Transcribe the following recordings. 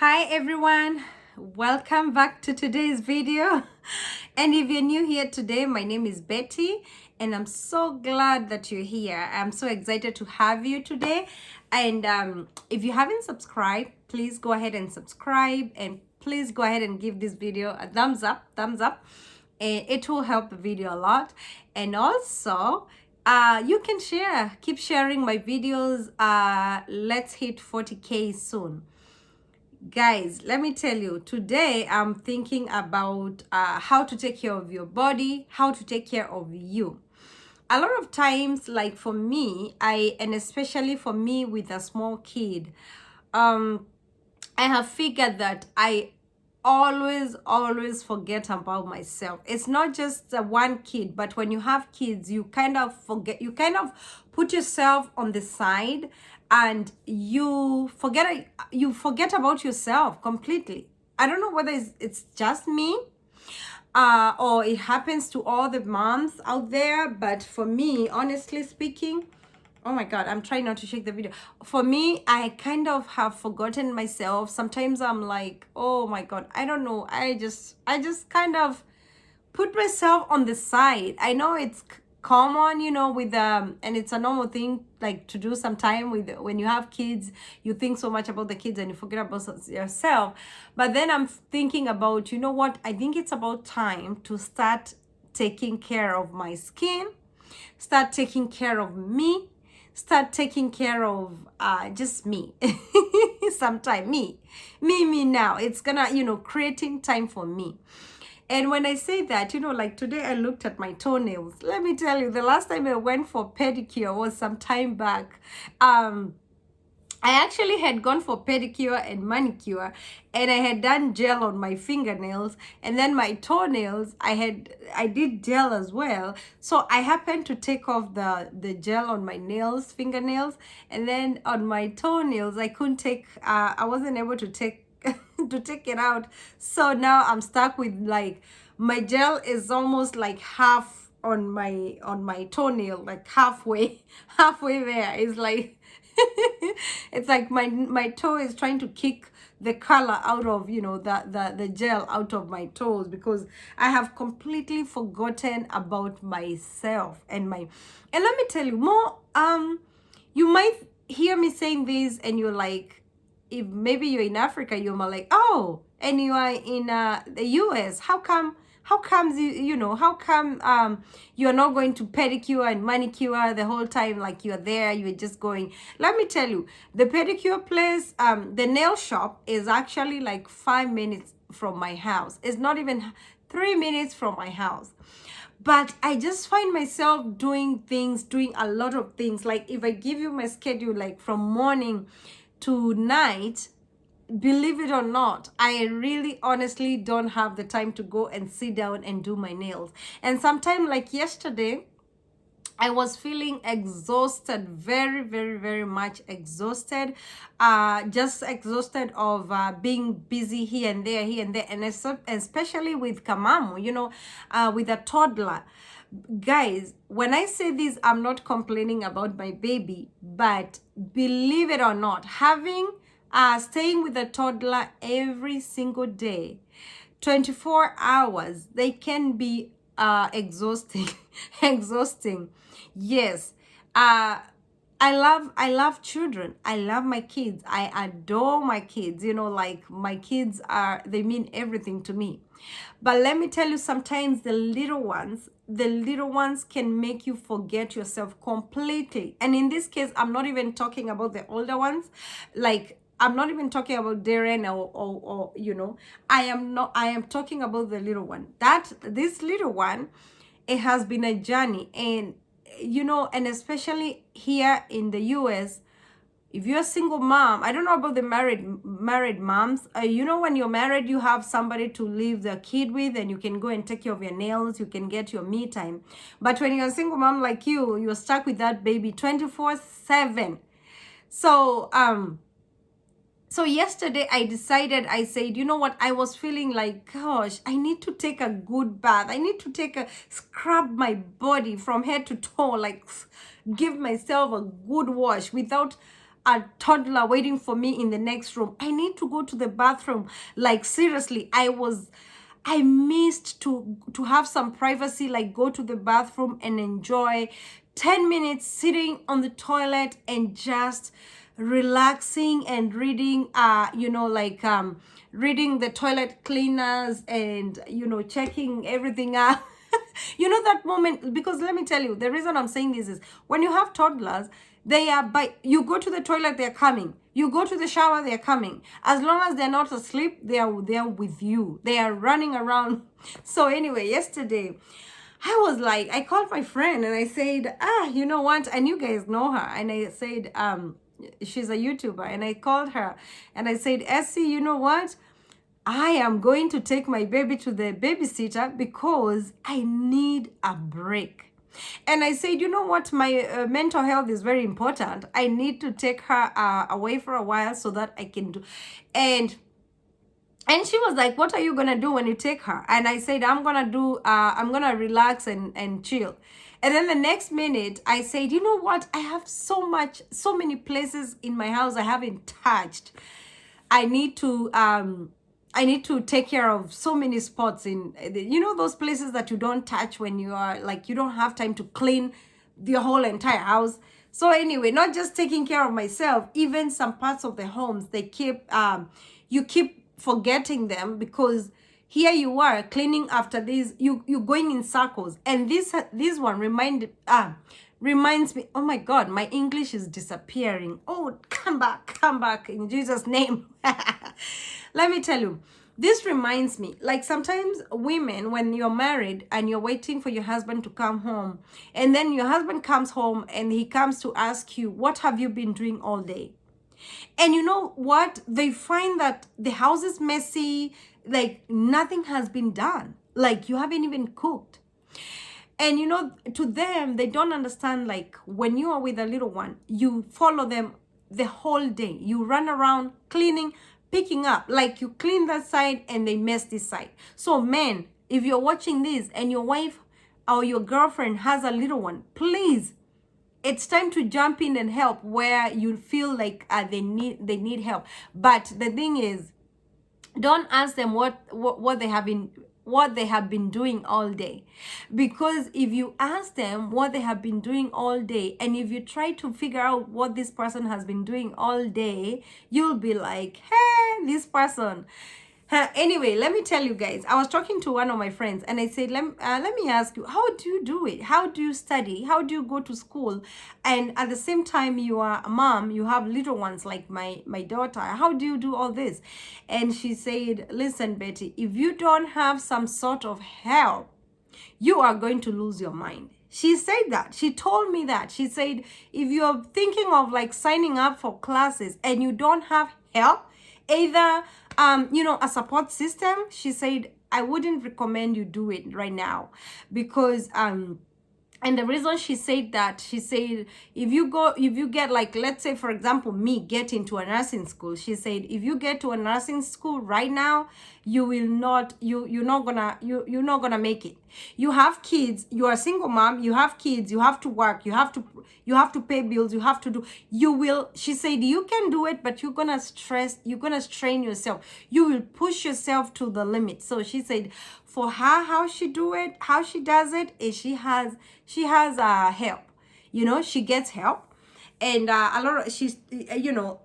Hi everyone, welcome back to today's video. And if you're new here today, my name is Betty and I'm so glad that you're here. I'm so excited to have you today. And if you haven't subscribed, please go ahead and subscribe, and please go ahead and give this video a thumbs up. And it will help the video a lot. And also you can keep sharing my videos. Let's hit 40K soon. Guys, let me tell you, today I'm thinking about how to take care of your body, how to take care of you. A lot of times, like for me, and especially for me with a small kid, I have figured that I always forget about myself. It's not just the one kid, but when you have kids, you kind of put yourself on the side, and you forget about yourself completely. I don't know whether it's just me, or it happens to all the moms out there, but for me, honestly speaking, oh my God, I'm trying not to shake the video. For me, I kind of have forgotten myself. Sometimes I'm like, oh my God, I don't know. I just kind of put myself on the side. I know it's common, with and it's a normal thing, like to do sometime with when you have kids. You think so much about the kids and you forget about yourself. But then I'm thinking about, you know what? I think it's about time to start taking care of my skin, start taking care of me, start taking care of just me. Sometime me now. It's gonna, creating time for me. And when I say that, like today I looked at my toenails. Let me tell you, the last time I went for pedicure was some time back. I actually had gone for pedicure and manicure, and I had done gel on my fingernails, and then my toenails, I did gel as well. So I happened to take off the gel on my fingernails, and then on my toenails, I couldn't take, I wasn't able to take to take it out. So now I'm stuck with, like, my gel is almost like half on my toenail, like halfway there. It's like it's like my toe is trying to kick the color out of, the gel out of my toes, because I have completely forgotten about myself and let me tell you more. You might hear me saying this and you're like, if maybe you're in Africa, you're more like, oh, and you are in the US, how come how come you're not going to pedicure and manicure the whole time? Like, you're there, you're just going. Let me tell you, the pedicure place, the nail shop is actually like 5 minutes from my house. It's not even 3 minutes from my house. But I just find myself doing a lot of things. Like, if I give you my schedule, like from morning to night, believe it or not, I really honestly don't have the time to go and sit down and do my nails. And sometime, like yesterday, I was feeling exhausted, very much exhausted, just exhausted of being busy here and there, and especially with Kamamu, with a toddler. Guys, when I say this, I'm not complaining about my baby, but believe it or not, having staying with a toddler every single day, 24 hours, they can be exhausting. Exhausting. Yes. I love children. I love my kids. I adore my kids. Like, my kids they mean everything to me. But let me tell you, sometimes the little ones can make you forget yourself completely. And in this case, I'm not even talking about the older ones. Like, I'm not even talking about Darren or I am talking about the little one. This little one, it has been a journey. And and especially here in the US, if you're a single mom, I don't know about the married moms. When you're married, you have somebody to leave the kid with, and you can go and take care of your nails. You can get your me time. But when you're a single mom like you're stuck with that baby 24/7. So yesterday I said, you know what? I was feeling like, gosh, I need to take a good bath. I need to scrub my body from head to toe, like give myself a good wash without a toddler waiting for me in the next room. I need to go to the bathroom. Like seriously, I missed to have some privacy, like go to the bathroom and enjoy 10 minutes sitting on the toilet and just relaxing and reading reading the toilet cleaners and checking everything out. That moment, because let me tell you, the reason I'm saying this is when you have toddlers, they are you go to the toilet, they're coming. You go to the shower, they're coming. As long as they're not asleep, they are there with you. They are running around. So anyway, yesterday, I was like, I called my friend and I said, you know what? And you guys know her. And I said, she's a YouTuber. And I called her and I said, Essie, you know what? I am going to take my baby to the babysitter because I need a break. And I said, you know what, my mental health is very important. I need to take her away for a while so that I can do. And she was like, what are you gonna do when you take her? And I said, I'm gonna relax and chill. And then the next minute I said, you know what, I have so many places in my house I haven't touched. I need to take care of so many spots in, those places that you don't touch when you are like, you don't have time to clean the whole entire house. So anyway, not just taking care of myself, even some parts of the homes, they keep, you keep forgetting them because here you are cleaning after this, you're going in circles. And this one reminds me, oh my God, my English is disappearing. Oh, come back in Jesus' name. Let me tell you, this reminds me, like sometimes women, when you're married and you're waiting for your husband to come home, and then your husband comes home and he comes to ask you, what have you been doing all day? And you know what? They find that the house is messy, like nothing has been done. Like you haven't even cooked. And to them, they don't understand, like when you are with a little one, you follow them the whole day. You run around cleaning, picking up, like you clean that side and they mess this side. So men, if you're watching this and your wife or your girlfriend has a little one, please, it's time to jump in and help where you feel like they need help. But the thing is, don't ask them what they have been doing all day, because if you ask them what they have been doing all day, and if you try to figure out what this person has been doing all day, you'll be like, hey, this person. Anyway, let me tell you guys, I was talking to one of my friends and I said, let me ask you, how do you do it? How do you study? How do you go to school? And at the same time, you are a mom, you have little ones like my daughter. How do you do all this? And she said, listen, Betty, if you don't have some sort of help, you are going to lose your mind. She said that. She told me that. She said, if you're thinking of like signing up for classes and you don't have help, either a support system, she said, I wouldn't recommend you do it right now, because and the reason she said that, she said, if you get, like, let's say for example, me get into a nursing school, she said, if you get to a nursing school right now, you're not gonna make it. You have kids, you are a single mom, you have kids, you have to work, you have to pay bills, you have to do, she said, you can do it, but you're gonna strain yourself, you will push yourself to the limit. So she said, for her, how she does it is she has help. She gets help. And a lot of, she's,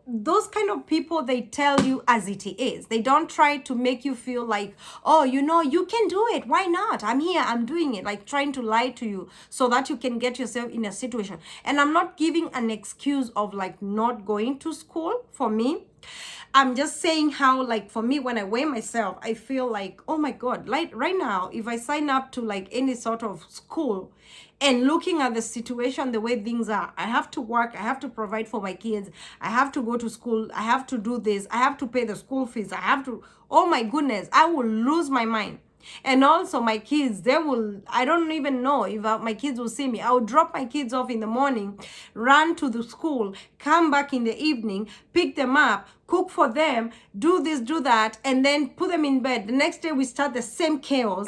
those kind of people, they tell you as it is. They don't try to make you feel like, oh, you can do it. Why not? I'm here, I'm doing it. Like trying to lie to you so that you can get yourself in a situation. And I'm not giving an excuse of like not going to school for me. I'm just saying how, like, for me, when I weigh myself, I feel like, oh my God, like right now, if I sign up to like any sort of school and looking at the situation, the way things are, I have to work, I have to provide for my kids, I have to go to school, I have to do this, I have to pay the school fees, oh my goodness, I will lose my mind. And also my kids, I don't even know if my kids will see me. I'll drop my kids off in the morning, run to the school, come back in the evening, pick them up, cook for them, do this, do that, and then put them in bed. The next day we start the same chaos.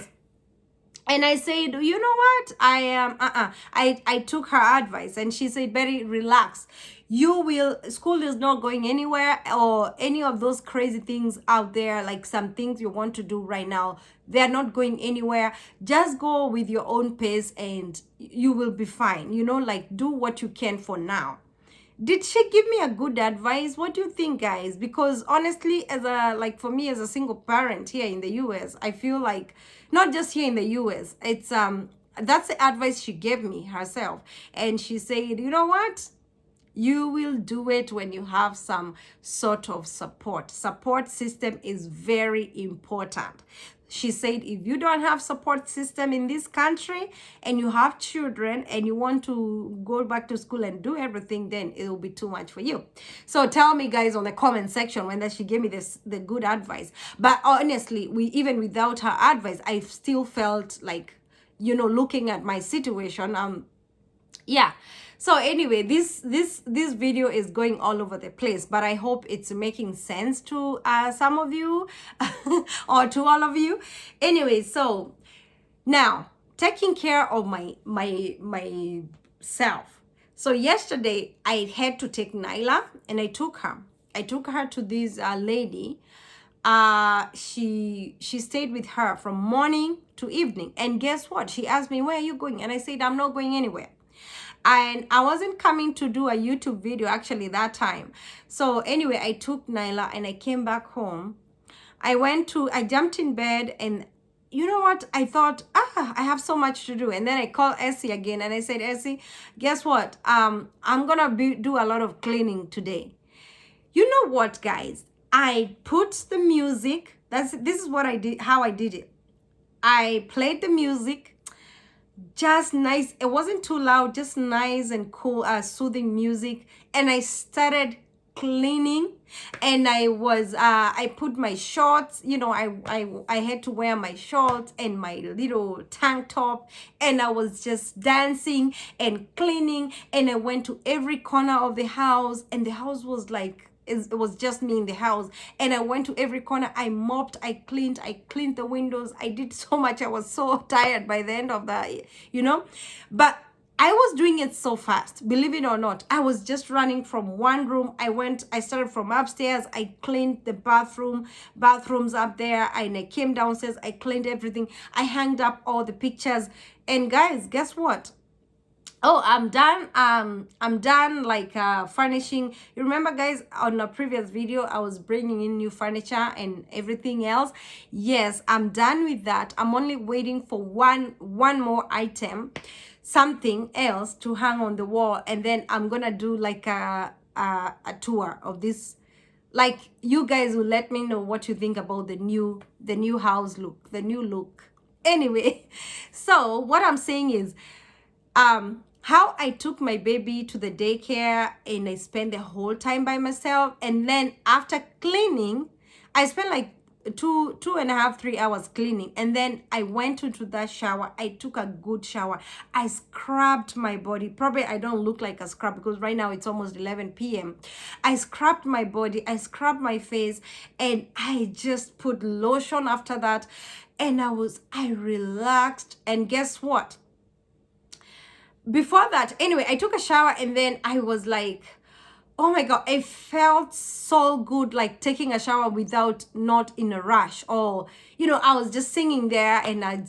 And I said, you know what? I am, I took her advice and she said, very relax. You will, school is not going anywhere, or any of those crazy things out there, like some things you want to do right now, they're not going anywhere. Just go with your own pace and you will be fine. You know, like do what you can for now. Did she give me a good advice? What do you think, guys? Because honestly, as a, like for me as a single parent here in the US, I feel like, not just here in the US, it's that's the advice she gave me herself. And she said, you know what? You will do it when you have some sort of support system is very important. She said, if you don't have support system in this country and you have children and you want to go back to school and do everything, then it will be too much for you. So tell me, guys, on the comment section when that she gave me the good advice. But honestly, even without her advice, I still felt like, you know, looking at my situation, yeah. So anyway, this video is going all over the place, but I hope it's making sense to some of you or to all of you. Anyway, so now taking care of myself. So yesterday I had to take Nyla, and I took her to this lady. She stayed with her from morning to evening, and guess what? She asked me, where are you going? And I said, I'm not going anywhere. And I wasn't coming to do a YouTube video actually that time. So anyway, I took Nyla and I came back home. I jumped in bed, and you know what? I thought, I have so much to do. And then I called Essie again and I said, Essie, guess what? I'm gonna do a lot of cleaning today. You know what, guys? I put the music. This is what I did, how I did it. I played the music. Just nice. It wasn't too loud, just nice and cool, soothing music. And I started cleaning, and I put my shorts, you know, I had to wear my shorts and my little tank top, and I was just dancing and cleaning, and I went to every corner of the house, and the house was like, it was just me in the house, and I went to every corner. I mopped, I cleaned the windows. I did so much. I was so tired by the end of the, you know, but I was doing it so fast, believe it or not. I was just running from one room. I started from upstairs. I cleaned the bathrooms up there, and I came downstairs. I cleaned everything. I hanged up all the pictures. And guys, guess what? Oh, I'm done. I'm done like furnishing. You remember, guys, on a previous video, I was bringing in new furniture and everything else. Yes, I'm done with that. I'm only waiting for one more item, something else to hang on the wall, and then I'm gonna do like a tour of this. Like, you guys will let me know what you think about the new house look, the new look. Anyway, so what I'm saying is, how I took my baby to the daycare and I spent the whole time by myself. And then after cleaning, I spent like 2.5-3 hours cleaning. And then I went into that shower. I took a good shower. I scrubbed my body. Probably I don't look like a scrub because right now it's almost 11 p.m. I scrubbed my body. I scrubbed my face, and I just put lotion after that. And I relaxed. And guess what? Before that, anyway, I took a shower, and then I was like, oh my God, it felt so good, like taking a shower not in a rush. Or, you know, I was just singing there, and I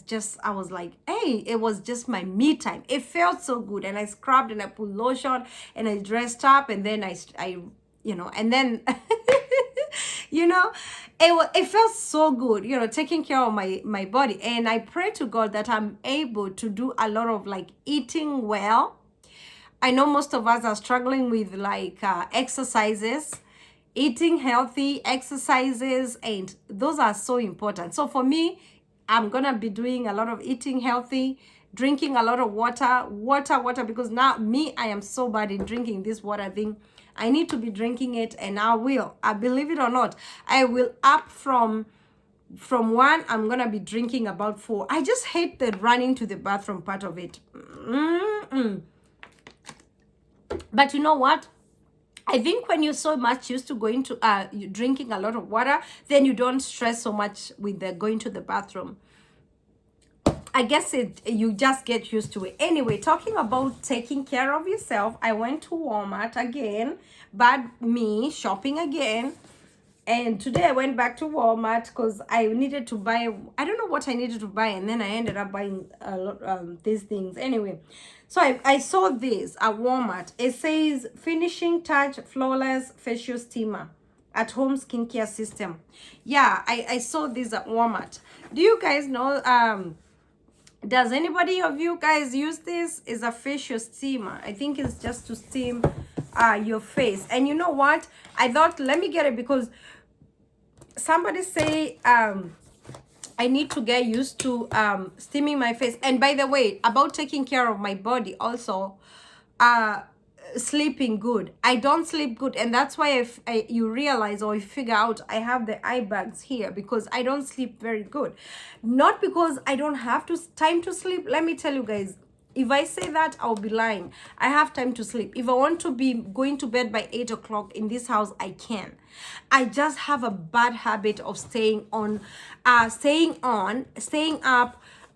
was like, hey, it was just my me time. It felt so good. And I scrubbed and I put lotion and I dressed up, and then I you know, and then you know, it felt so good, you know, taking care of my body. And I pray to God that I'm able to do a lot of like eating well. I know most of us are struggling with like exercises, eating healthy exercises, and those are so important. So for me, I'm gonna be doing a lot of eating healthy, drinking a lot of water, because now I am so bad in drinking this water thing. I need to be drinking it, and I believe it or not, I will up from 1, I'm gonna be drinking about 4. I just hate the running to the bathroom part of it. But you know what? I think when you're so much used to going to drinking a lot of water, then you don't stress so much with the going to the bathroom. I guess you just get used to it. Anyway, talking about taking care of yourself, I went to Walmart again, but me shopping again. And today I went back to Walmart because I needed to buy, I don't know what I needed to buy, and then I ended up buying a lot these things. Anyway, so I saw this at Walmart. It says Finishing Touch Flawless Facial Steamer at Home Skincare System. Yeah, I saw this at Walmart. Do you guys know, does anybody of you guys use this? Is a facial steamer. I think it's just to steam your face. And you know what? I thought, let me get it because somebody say I need to get used to steaming my face. And by the way, about taking care of my body also, sleeping good. I don't sleep good, and that's why if you realize or you figure out I have the eye bags here, because I don't sleep very good. Not because I don't have time to sleep. Let me tell you guys, if I say that, I'll be lying. I have time to sleep. If I want to be going to bed by 8 o'clock in this house, I can. I just have a bad habit of staying up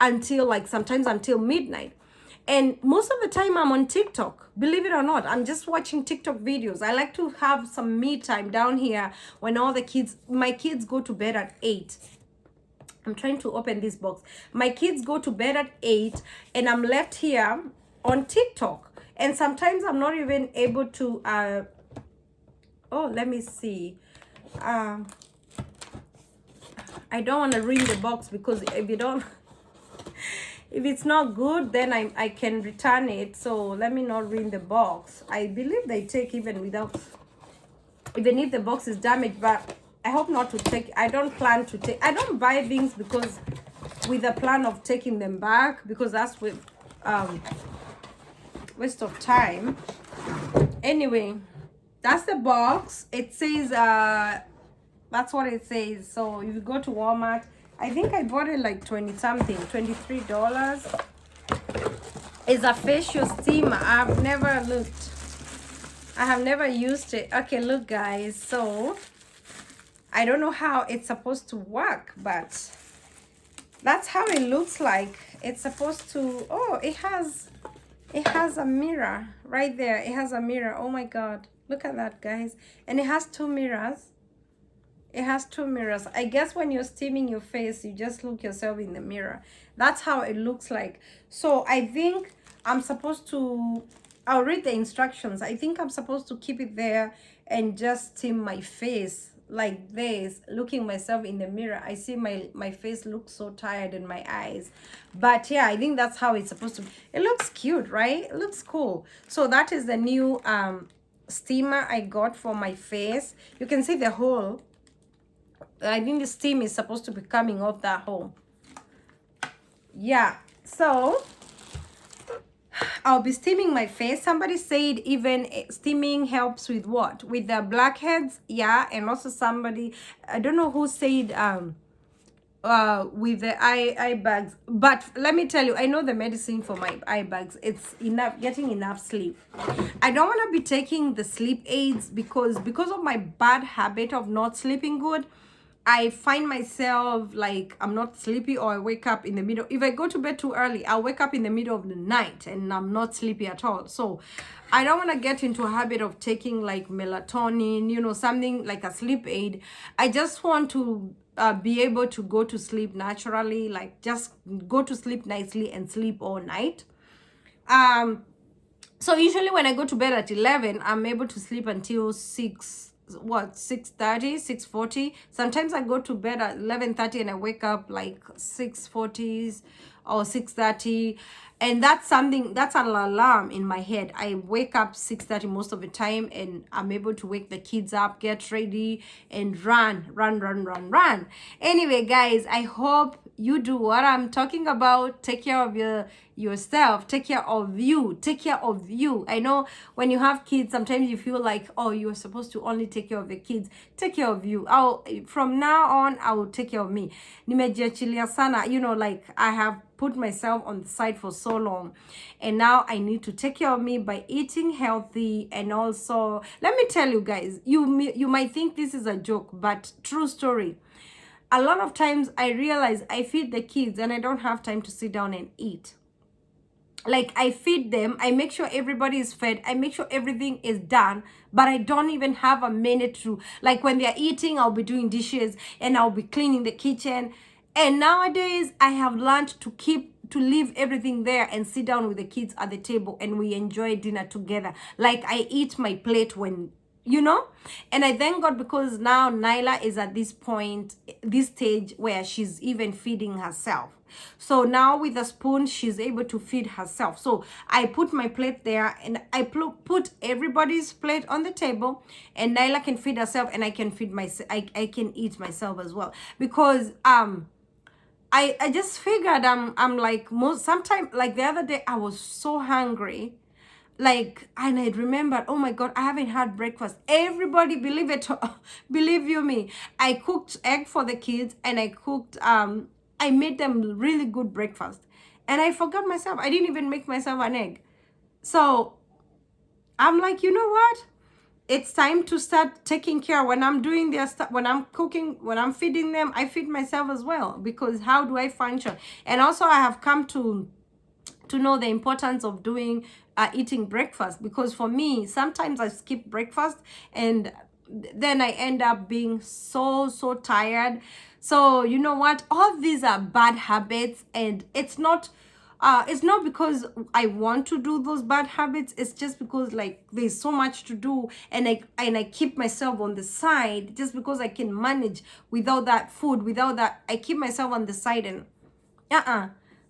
until, like, sometimes until midnight. And most of the time I'm on TikTok. Believe it or not, I'm just watching TikTok videos. I like to have some me time down here when all my kids go to bed at 8. I'm trying to open this box. My kids go to bed at 8 and I'm left here on TikTok. And sometimes I'm not even able to, let me see. I don't want to ring the box because if it's not good, then I can return it. So let me not ring the box. I believe they take even if the box is damaged, but I hope not to take. I don't plan to take. I don't buy things because with the plan of taking them back, because that's waste of time. Anyway, that's the box. It says that's what it says. So if you go to Walmart, I think I bought it like 20 something, $23. It's a facial steamer. I have never used it. Okay, look guys, so I don't know how it's supposed to work, but that's how it looks like. It's supposed to, it has a mirror right there. It has a mirror. Oh my god, look at that guys. And it has two mirrors. I guess when you're steaming your face, you just look yourself in the mirror. That's how it looks like. So I think I'm supposed to, I'll read the instructions. I think I'm supposed to keep it there and just steam my face like this, looking myself in the mirror. I see my face looks so tired in my eyes. But yeah, I think that's how it's supposed to be. It looks cute, right? It looks cool. So that is the new steamer I got for my face. You can see the hole. I think the steam is supposed to be coming off that hole. Yeah, so I'll be steaming my face. Somebody said even steaming helps with what? With the blackheads. Yeah, and also somebody, I don't know who said with the eye bags. But let me tell you, I know the medicine for my eye bags. It's getting enough sleep. I don't want to be taking the sleep aids because of my bad habit of not sleeping good. I find myself like I'm not sleepy, or I wake up in the middle. If I go to bed too early, I'll wake up in the middle of the night and I'm not sleepy at all. So I don't want to get into a habit of taking like melatonin, something like a sleep aid. I just want to be able to go to sleep naturally, like just go to sleep nicely and sleep all night. So usually when I go to bed at 11, I'm able to sleep until 6:30, 6:40. Sometimes I go to bed at 11:30 and I wake up like 6:40 or 6:30, and that's an alarm in my head. I wake up 6:30 most of the time, and I'm able to wake the kids up, get ready, and run. Anyway guys, I hope you do what I'm talking about. Take care of yourself, take care of you. I know when you have kids, sometimes you feel like, oh, you're supposed to only take care of the kids. Take care of you. From now on, I will take care of me. Nimejiachilia sana, like I have put myself on the side for so long, and now I need to take care of me by eating healthy. And also, let me tell you guys, you might think this is a joke, but true story. a lot of times I realize I feed the kids and I don't have time to sit down and eat. Like, I feed them, I make sure everybody is fed, I make sure everything is done, but I don't even have a minute to, like, when they're eating, I'll be doing dishes and I'll be cleaning the kitchen. And nowadays I have learned to leave everything there and sit down with the kids at the table and we enjoy dinner together. Like, I eat my plate when, you know. And I thank God, because now Nyla is at this point, this stage where she's even feeding herself. So now with a spoon, she's able to feed herself. So I put my plate there and I put everybody's plate on the table, and Nyla can feed herself and I can feed myself. I can eat myself as well, because I just figured I'm like, sometimes, like the other day I was so hungry, like, and I remembered, oh my God, I haven't had breakfast. Everybody, believe it, believe you me, I cooked egg for the kids, and I made them really good breakfast, and I forgot myself. I didn't even make myself an egg. So I'm like, you know what? It's time to start taking care. When I'm doing their stuff, when I'm cooking, when I'm feeding them, I feed myself as well, because how do I function? And also I have come to know the importance of doing eating breakfast, because for me, sometimes I skip breakfast and then I end up being so tired. So you know what, all these are bad habits, and it's not because I want to do those bad habits. It's just because, like, there's so much to do, and I keep myself on the side just because I can manage without that food. Without that, I keep myself on the side, and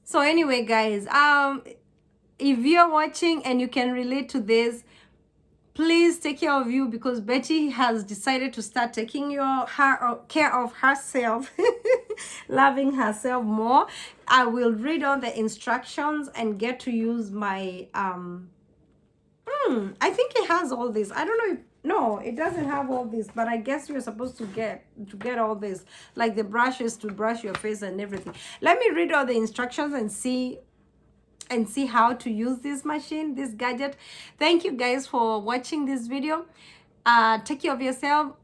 so anyway, guys, if you're watching and you can relate to this, please take care of you, because Betty has decided to start taking care of herself, loving herself more. I will read all the instructions and get to use my I think it has all this. I don't know if, no, it doesn't have all this, but I guess you're supposed to get all this, like the brushes to brush your face and everything. Let me read all the instructions and see how to use this machine, this gadget. Thank you guys for watching this video. Take care of yourselves.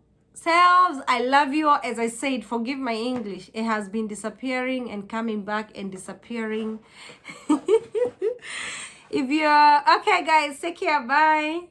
I love you all. As I said, forgive my English, it has been disappearing and coming back and disappearing. If you're okay, guys, take care. Bye.